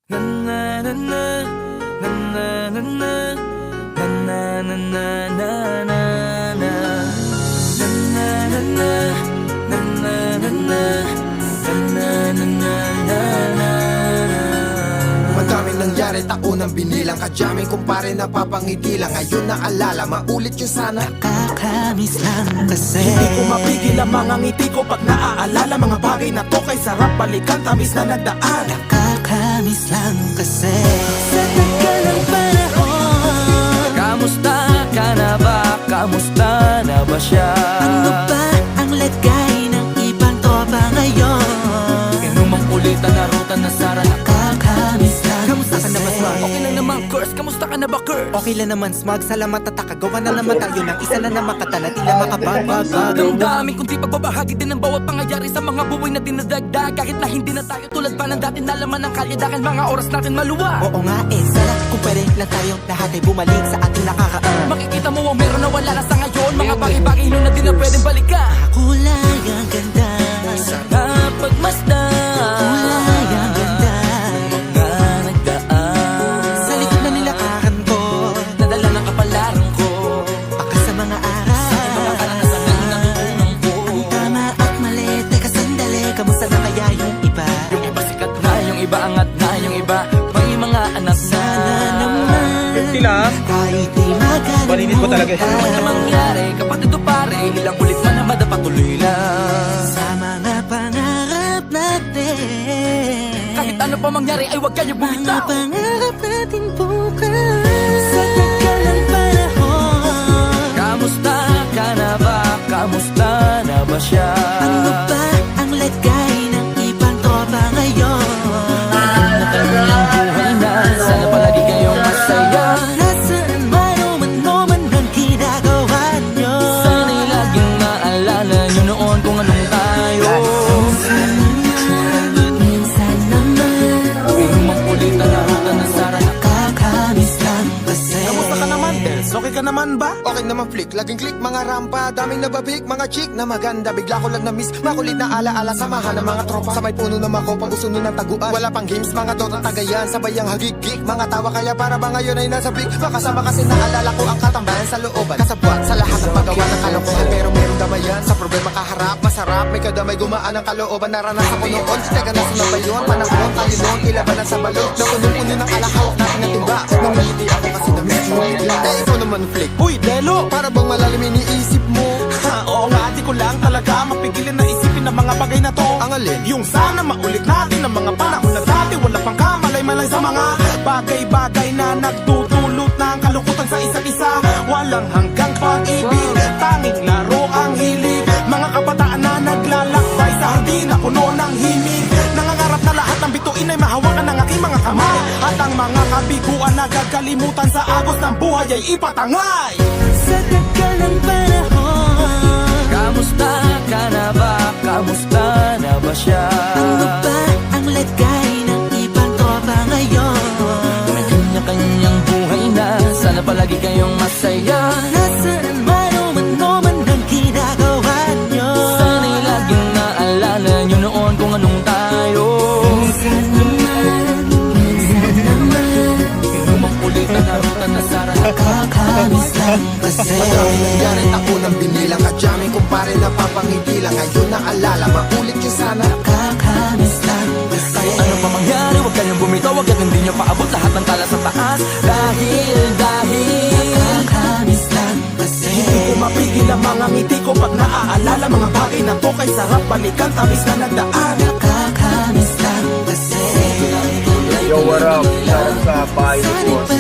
Na na na na na na na na na na na na na na na na na. Madaming nangyari, taunang binilang. Kadyaming kumpare napapangiti lang. Ngayon naalala, maulit yun sana. Nakakamiss lang kasi Hindi ko mapigil ang mga ngiti ko pag naaalala. Mga bagay na to kay sarap balikan, tamis na nagdaan. Nakakamiss lang kasi sa tagal ng panahon. Kamusta ka na ba? Kamusta na ba siya? Ano ba ang lagay ng ibang tropa ngayon? Inumang kulitan na ruta na sara. Nakakamiss lang Kamusta ka na ba, Smug? Okay lang naman, Curse. Kamusta ka na ba, Curse? Okay lang naman, Smug. Salamat at takagawa na naman tayo ng isa na naman katanatila makabag. Damdamin kundi pagbabahagi din ng bawat pangyayari sa mga buhay na dinadagdag. Kahit na hindi na tayo tulad pa ng dati, nalaman ng kalye dahil mga oras natin maluwag. Oo nga sarap kung pwede lang tayong lahat ay bumalik sa ating nakakaan. Makikita mo ang meron na wala na sa ngayon. Mga bagay-bagay nun na di na pwedeng balikan. Kulay ang ganda, Sana pagmasdan kulay ang ganda. mga nagdaan Sa likod na nilakaran ko, nadala ng kapalaran ko. baka sa mga aral. Mga karanasan na natutunan ko. Ang tama at mali, teka sandali, kamusta na kaya yung iba? Yung iba sikat na, yung iba angat na, yung iba may mga anak na. Sana naman, kahit di Paninit ko talaga. Ano man na mangyari, kapatid o pare, ilang ulit man na madapatuloy lang. sa mga pangarap natin. Kahit ano pa mangyari ay huwag kayo Mga bumitaw. pangarap natin bukas sa tagal ng panahon. Kamusta ka na ba? Kamusta na ba siya? Ano ba ang lagay ng ibang tropa ngayon? Buhay na, sana palagi kayong masaya. Nasaan man o man ang ginagawa nyo? Sana'y laging maalala nyo noon kung anong tayo. Minsan naman Inumang kulitan na ruta na sara. nakakamiss lang kasi. Kamusta ka naman, Dels? Okay ka naman ba? Okay naman flick, laging click, mga rampa. Daming nababik, mga chick na maganda. Bigla ko lang na-miss, makulit na alaala. Samahan ng mga tropa, sa may puno na makopang uso nun ng taguan. Wala pang games, mga dotang tagayan. Sabay ang hagig-gig, mga tawa kaya para ba ngayon ay nasa big. Makasama kasi naalala ko ang katambayan sa looban. Kasabwat sa lahat ng paggawa ng kalokohan. Pero meron damayan, sa problema kaharap. Masarap, may kadamay gumaan ang kalooban. Naranasan ko noon, teka na sunod ba yun? Panahon, tayo noon, ilaban sa balon. Napunong-puno ng alahawak natin ng timba. Namiliti ako kasi na-miss mo. Eh, ikaw naman flick. Uy, Delo! Para bang malalim iniisip mo? Oo nga, di ko lang talaga mapigilin na isipin ng mga bagay na to. Ang alin? Yung sana maulit natin ang mga panahon na dati. Wala pang kamalay-malay sa mga bagay-bagay na nagdudulot ng kalungkutan sa isa't isa. Walang hanggang pag-ibig, tanging laro ang hilig. Mga kabataan na naglalakbay sa hardin na puno ng himig. Nangangarap na lahat ng bituin ay mahawakan ng aking mga kamay. At ang mga kabiguan na gagalimutan sa agos ng buhay ay ipatangay. Sa tagal ng panahon. Kamusta ka na ba? Kamusta na ba siya? Ano ba ang lagay ng ibang tropa ngayon? May kanya-kanyang buhay na, sana palagi kayong masaya. Nasaan man o man ang ginagawa nyo? Sana'y laging naalala nyo noon kung anong tayo. Minsan naman Inumang kulitan na ruta na sara. nakakamiss lang kasi. Madaming nangyari, taunang binilang. Kadyaming kumpare napapangiti lang. Ngayon naalala, maulit yun sana. Nakakamiss lang kasi. Ano pa mangyari, huwag kayong bumitaw. Agad hindi nyo paabot lahat ng tala sa taas. Dahil Nakakamiss lang kasi. Hindi ko mapigil ang mga ngiti ko pag naaalala. Mga bagay na to kay sarap balikan, tamis na nagdaan. Nakakamiss lang kasi. Yo, what up? Shout out sa bahay ni Sana'y Boss.